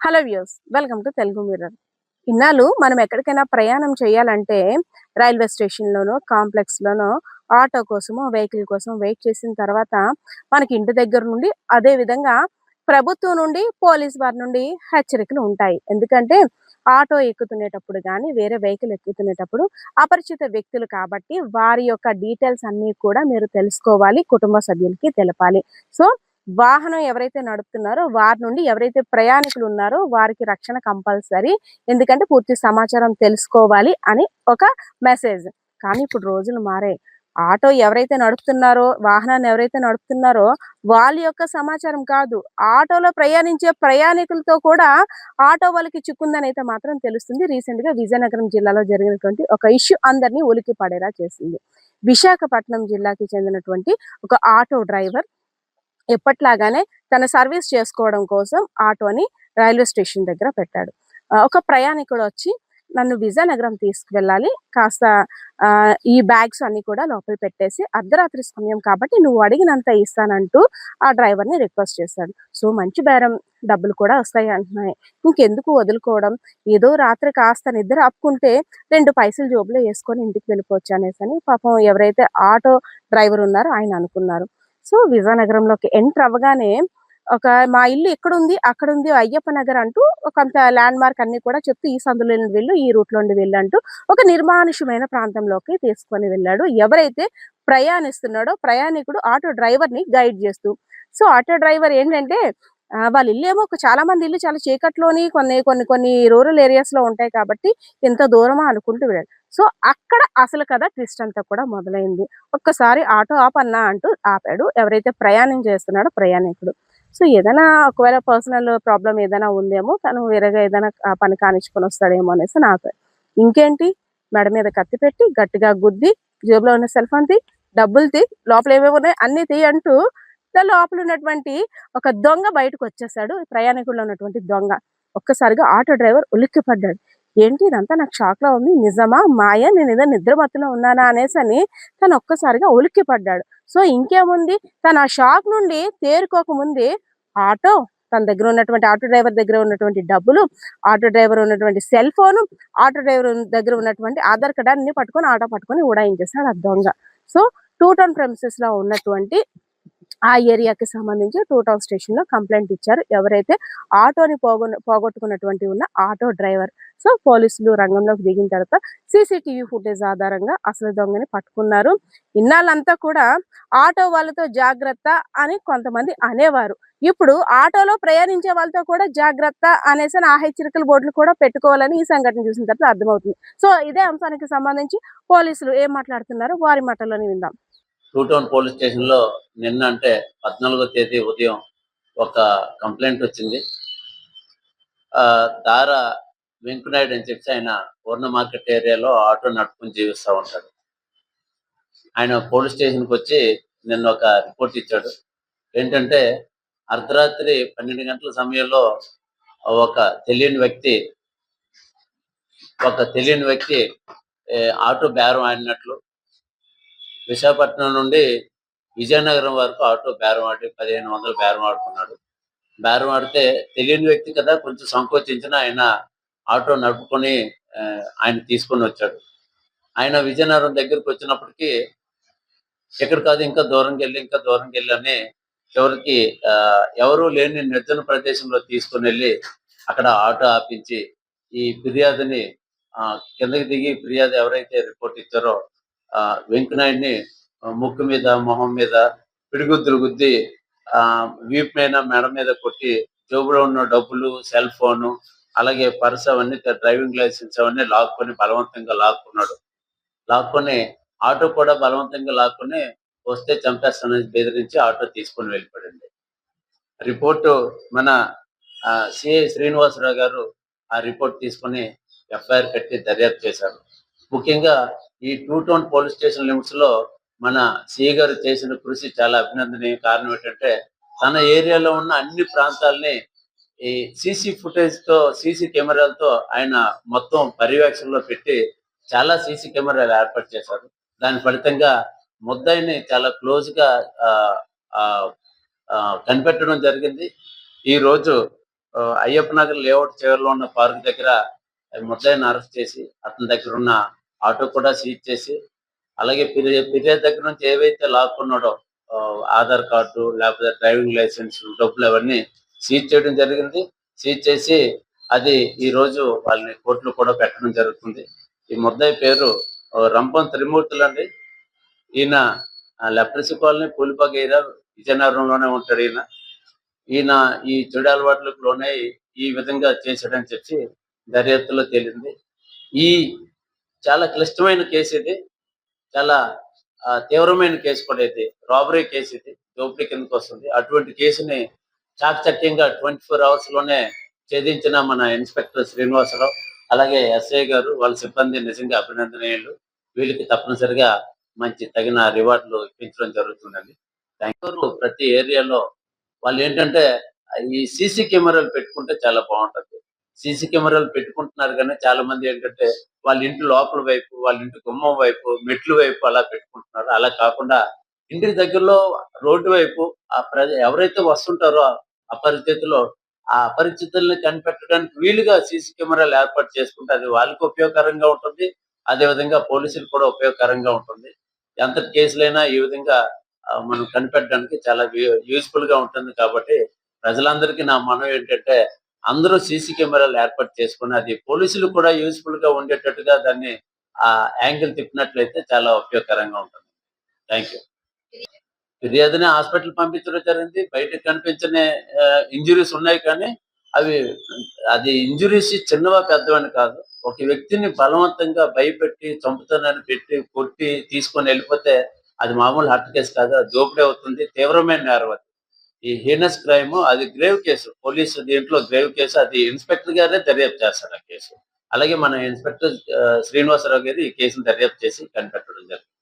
Hello views, welcome to Telugu mirror. ఇన్నాళ్ళు మనం ఎక్కడికైనా ప్రయాణం చేయాలంటే రైల్వే స్టేషన్‌లోనో, కాంప్లెక్స్‌లోనో ఆటో కోసమో, వెహికల్ కోసం వెయిట్ చేసిన తర్వాత మనకి ఇంటి దగ్గర నుండి అదే విధంగా ప్రభుత్వం నుండి, పోలీస్ వారి నుండి హెచ్చరికలు ఉంటాయి. ఎందుకంటే ఆటో ఎక్కుతునేటప్పుడు గానీ, వేరే వెహికల్ ఎక్కుతునేటప్పుడు అపరిచిత వ్యక్తులు కాబట్టి వారి యొక్క డీటెయిల్స్ అన్నీ కూడా మీరు తెలుసుకోవాలి. కుటుంబ సభ్యులకి తెలపాలి. సో వాహనం ఎవరైతే నడుపుతున్నారో వారి నుండి ఎవరైతే ప్రయాణికులు ఉన్నారో వారికి రక్షణ కంపల్సరీ. ఎందుకంటే పూర్తి సమాచారం తెలుసుకోవాలి అని ఒక మెసేజ్. కానీ ఇప్పుడు రోజులు మారాయి. ఆటో ఎవరైతే నడుపుతున్నారో, వాహనాన్ని ఎవరైతే నడుపుతున్నారో వాళ్ళ యొక్క సమాచారం కాదు. ఆటోలో ప్రయాణించే ప్రయాణికులతో కూడా ఆటో వాళ్ళకి చిక్కుందనైతే మాత్రం తెలుస్తుంది. రీసెంట్‌గా విజయనగరం జిల్లాలో జరిగినటువంటి ఒక ఇష్యూ అందరిని ఉలిక్కి పడేలా చేసింది. విశాఖపట్నం జిల్లాకి చెందినటువంటి ఒక ఆటో డ్రైవర్ ఎప్పట్లాగానే తన సర్వీస్ చేసుకోవడం కోసం ఆటోని రైల్వే స్టేషన్ దగ్గర పెట్టాడు. ఒక ప్రయాణికుడొచ్చి నన్ను విజయనగరం తీసుకువెళ్ళాలి. కాస్త ఈ బ్యాగ్స్ అన్నీ కూడా లోపల పెట్టేసి అర్ధరాత్రి సమయం కాబట్టి నువ్వు అడిగినంత ఇస్తానంటూ ఆ డ్రైవర్‌ని రిక్వెస్ట్ చేశాడు. సో, మంచి బేరం, డబ్బులు కూడా వస్తాయి అంటున్నాయి. ఇంకెందుకు వదులుకోవడం, ఏదో రాత్రి కాస్త నిద్ర అప్పుకుంటే 2 పైసలు జేబులో యేసుకొని ఇంటికి వెళ్ళిపోవచ్చు అనేసని పాపం ఎవరైతే ఆటో డ్రైవర్ ఉన్నారో ఆయన అనుకున్నారు. సో, విజయనగరంలోకి ఎంటర్ అవ్వగానే మా ఇల్లు ఇక్కడుంది, అక్కడుంది అయ్యప్ప నగర్ అంటూ కొంత ల్యాండ్ మార్క్ అన్నీ కూడా చెప్తూ ఈ సందులో నుండి వెళ్ళు, ఈ రూట్‌లో నుండి వెళ్ళు అంటూ ఒక నిర్మానుష్యమైన ప్రాంతంలోకి తీసుకొని వెళ్ళాడు. ఎవరైతే ప్రయాణిస్తున్నాడో ప్రయాణికుడు ఆటో డ్రైవర్‌ని గైడ్ చేస్తూ. సో, ఆటో డ్రైవర్ ఏంటంటే వాళ్ళ ఇల్లేమో చాలా మంది ఇల్లు చాలా చీకట్లోని కొన్ని కొన్ని కొన్ని రూరల్ ఏరియాస్‌లో ఉంటాయి కాబట్టి ఇంత దూరమా అనుకుంటూ వెళ్ళాడు. సో, అక్కడ అసలు కథ ట్విస్ట్ అంతా కూడా మొదలైంది. ఒక్కసారి ఆటో ఆపన్నా అంటూ ఆపాడు. ఎవరైతే ప్రయాణం చేస్తున్నాడో ప్రయాణికుడు. సో, ఏదైనా ఒకవేళ పర్సనల్ ప్రాబ్లమ్ ఏదైనా ఉందేమో, తను వేరేగా ఏదైనా పని కానిచ్చుకొనొస్తాడేమో అనేసి నా ఆపాడు. ఇంకేంటి, మెడ మీద కత్తి పెట్టి గట్టిగా గుద్ది, జేబులో ఉన్న సెల్ ఫోన్ తీయి, డబ్బులు తీయి, లోపల ఏవేవి ఉన్నాయి అన్నీ తీయి అంటూ లోపల ఉన్నటువంటి ఒక దొంగ బయటకొచ్చేసాడు. ప్రయాణికుల్లో ఉన్నటువంటి దొంగ. ఒక్కసారిగా ఆటో డ్రైవర్ ఉలిక్కిపడ్డాడు. ఏంటి ఇదంతా నాకు షాక్‌లా ఉంది. నిజమా? మాయా? నేనేదో నిద్ర మత్తులో ఉన్నానా? అనేసని తను ఒక్కసారిగా ఉలిక్కిపడ్డాడు. సో, ఇంకేముంది, తను ఆ షాక్ నుండి తేరుకోకముందే ఆటో, తన దగ్గర ఉన్నటువంటి ఆటో డ్రైవర్ దగ్గర ఉన్నటువంటి డబ్బులు, ఆటో డ్రైవర్ ఉన్నటువంటి సెల్ ఫోను, ఆటో డ్రైవర్ దగ్గర ఉన్నటువంటి ఆధార్ కార్డ్ అన్నీ పట్టుకొని ఆటో పట్టుకొని ఉడాయించేసాడు ఆ దొంగ. సో, టూ టౌన్ ప్రెమిసెస్‌లో ఉన్నటువంటి ఆ ఏరియాకి సంబంధించి టూ టౌన్ స్టేషన్‌లో కంప్లెయింట్ ఇచ్చారు. ఎవరైతే ఆటోని పోగొట్టుకున్నటువంటి ఉన్న ఆటో డ్రైవర్. సో, పోలీసులు రంగంలోకి దిగిన తర్వాత సీసీటీవీ ఫుటేజ్ ఆధారంగా అసలు దొంగని పట్టుకున్నారు. ఇన్నాళ్ళంతా కూడా ఆటో వాళ్ళతో జాగ్రత్త అని కొంతమంది అనేవారు. ఇప్పుడు ఆటోలో ప్రయాణించే వాళ్ళతో కూడా జాగ్రత్త అనేసని ఆ హెచ్చరికల బోర్డులు కూడా పెట్టుకోవాలని ఈ సంఘటన చూసిన తర్వాత అర్థమవుతుంది. సో, ఇదే అంశానికి సంబంధించి పోలీసులు ఏం మాట్లాడుతున్నారో వారి మాటల్లోనే విందాం. టూ టౌన్ పోలీస్ స్టేషన్‌లో నిన్న అంటే 14వ తేదీ ఉదయం ఒక కంప్లెయింట్ వచ్చింది. దారా వెంకనాయుడు అని చెప్పి ఆయన పూర్ణ మార్కెట్ ఏరియాలో ఆటో నడుపుకొని జీవిస్తా ఉంటాడు. ఆయన పోలీస్ స్టేషన్‌కి వచ్చి నిన్న ఒక రిపోర్ట్ ఇచ్చాడు. ఏంటంటే అర్ధరాత్రి 12 గంటల సమయంలో ఒక తెలియని వ్యక్తి ఆటో బేరం ఆడినట్లు, విశాఖపట్నం నుండి విజయనగరం వరకు ఆటో బేరం ఆడి 1500 బేరం ఆడుకున్నాడు. బేరం ఆడితే తెలియని వ్యక్తి కదా, కొంచెం సంకోచించిన ఆయన ఆటో నడుపుకొని ఆయన తీసుకొని వచ్చాడు. ఆయన విజయనగరం దగ్గరికి వచ్చినప్పటికీ ఎక్కడ కాదు, ఇంకా దూరంకెళ్ళి అని చివరికి ఎవరూ లేని నిర్జన ప్రదేశంలో తీసుకొని వెళ్ళి అక్కడ ఆటో ఆపించి ఈ ఫిర్యాదుని కిందకి దిగి ఫిర్యాదు ఎవరైతే రిపోర్ట్ ఇచ్చారో వెంకనాయుడిని ముక్కు మీద, మొహం మీద పిడిగుద్దులు గుద్ది వీపు మీద, మెడ మీద కొట్టి జేబులో ఉన్న డబ్బులు, సెల్ ఫోను, అలాగే పర్స్ అవన్నీ, డ్రైవింగ్ లైసెన్స్ అవన్నీ బలవంతంగా లాక్కొని ఆటో కూడా బలవంతంగా లాక్కొని వస్తే చంపేస్తానని బెదిరించి ఆటో తీసుకొని వెళ్ళిపోయాడండి. రిపోర్టు మన సిఐ శ్రీనివాసరావు గారు ఆ రిపోర్ట్ తీసుకొని ఎఫ్ఐఆర్ కట్టి దర్యాప్తు చేశారు. ముఖ్యంగా ఈ two town police station limits లో మన సిఐ గారు చేసిన కృషి చాలా అభినందనీయ. కారణం ఏంటంటే తన ఏరియాలో ఉన్న అన్ని ప్రాంతాలని ఈ సీసీ కెమెరాలతో ఆయన మొత్తం పర్యవేక్షణలో పెట్టి చాలా సీసీ కెమెరాలు ఏర్పాటు చేశారు. దాని ఫలితంగా ముద్దాయిని చాలా క్లోజ్ గా కనిపెట్టడం జరిగింది. ఈ రోజు అయ్యప్ప నగర్ లేఅవుట్ చివరిలో ఉన్న పార్క్ దగ్గర ముద్దాయిని అరెస్ట్ చేసి అతని దగ్గర ఉన్న ఆటో కూడా సీజ్ చేసి, అలాగే ఫిర్యాదు దగ్గర నుంచి ఏవైతే లాక్కున్నాడో ఆధార్ కార్డు లేకపోతే డ్రైవింగ్ లైసెన్స్ డబ్బులు అవన్నీ సీజ్ చేయడం జరిగింది. సీజ్ చేసి అది ఈ రోజు వాళ్ళని కోర్టులో కూడా పెట్టడం జరుగుతుంది. ఈ ముద్దాయి పేరు రంపం త్రిమూర్తులండి. ఈయన లెప్రసీ కాలనీ పూలిపాక ఏరియా విజయనగరంలోనే ఉంటాడు. ఈయన ఈ చెడు అలవాట్లకు లోనై ఈ విధంగా చేశాడని చెప్పి దర్యాప్తులో తేలింది. ఈ చాలా క్లిష్టమైన కేసు ఇది. చాలా తీవ్రమైన కేసు కూడా ఇది. రాబరీ కేసు ఇది. దోపిడీ కిందకు వస్తుంది. అటువంటి కేసుని చాకచక్యంగా 24 అవర్స్ లోనే ఛేదించిన మన ఇన్స్పెక్టర్ శ్రీనివాసరావు, అలాగే ఎస్ఐ గారు, వాళ్ళ సిబ్బంది నిజంగా అభినందనీయులు. వీళ్ళకి తప్పనిసరిగా మంచి తగిన రివార్డులు ఇప్పించడం జరుగుతుందండి. బెంగళూరు ప్రతి ఏరియాలో వాళ్ళు ఏంటంటే ఈ సీసీ కెమెరాలు పెట్టుకుంటే చాలా బాగుంటది. సీసీ కెమెరాలు పెట్టుకుంటున్నారు కానీ చాలా మంది ఏంటంటే వాళ్ళ ఇంటి లోపల వైపు, వాళ్ళ ఇంటి గుమ్మం వైపు, మెట్ల వైపు అలా పెట్టుకుంటున్నారు. అలా కాకుండా ఇంటికి దగ్గరలో రోడ్డు వైపు ఎవరైతే వస్తుంటారో అపరిచితులు, ఆ అపరిచితుల్ని కనిపెట్టడానికి వీలుగా సీసీ కెమెరాలు ఏర్పాటు చేసుకుంటే అది వాళ్ళకి ఉపయోగకరంగా ఉంటుంది. అదే విధంగా పోలీసులకు కూడా ఉపయోగకరంగా ఉంటుంది. ఎంత కేసులైనా ఈ విధంగా మనం కనిపెట్టడానికి చాలా యూస్ఫుల్ గా ఉంటుంది. కాబట్టి ప్రజలందరికీ నా మనవి ఏంటంటే అందరూ సీసీ కెమెరాలు ఏర్పాటు చేసుకుని అది పోలీసులు కూడా యూస్ఫుల్ గా ఉండేటట్టుగా దాన్ని ఆ యాంగిల్ తిప్పినట్లయితే చాలా ఉపయోగకరంగా ఉంటుంది. Thank you. ఫిర్యాదుని హాస్పిటల్ పంపించడం జరిగింది. బయటకు కనిపించని ఇంజురీస్ ఉన్నాయి కానీ అవి అది ఇంజురీస్ చిన్నవా పెద్దవని కాదు. ఒక వ్యక్తిని బలవంతంగా భయపెట్టి చంపుతానని పెట్టి కొట్టి తీసుకొని వెళ్ళిపోతే అది మామూలు హత్య కేసు కాదు. అది దోపిడీ అవుతుంది. తీవ్రమైన నేరం అది. ఈ హీనస్ క్రైమ్ అది గ్రేవ్ కేసు. పోలీసు దీంట్లో గ్రేవ్ కేసు. అది ఇన్స్పెక్టర్ గారే దర్యాప్తు చేస్తారు ఆ కేసు. అలాగే మన ఇన్స్పెక్టర్ శ్రీనివాసరావు గారు ఈ కేసును దర్యాప్తు చేసి కనిపెట్టడం జరిగింది.